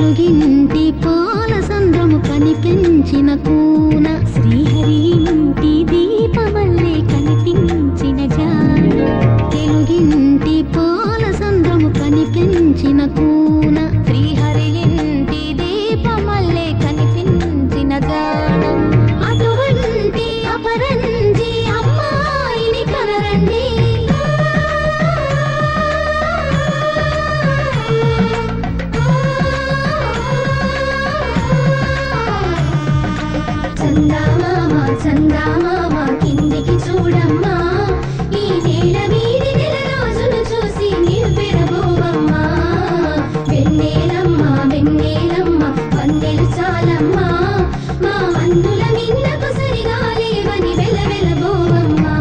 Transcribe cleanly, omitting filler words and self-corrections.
తెలుగింటి పాల సంద్రము కనిపించిన కూన శ్రీహరి ఇంటి దీపమల్లే కనిపించిన జాన తెలుగింటి పాల సంద్రము కనిపించిన కూన శ్రీహరి ఇంటి దీపమల్లే కనిపించిన జాన అటువంటి అపరంజి అమ్మాయిని కనరండి చందామామ కిందికి చూడమ్మా ఈ నేల వీధి నెల రోజులు చూసి నివ్వెరబోవమ్మా వెన్నెలమ్మ వెన్నెలమ్మ వన్నెలు చాలమ్మా మా అందుల మిన్నకు సరిగా లేవని వెలవెలబోవమ్మా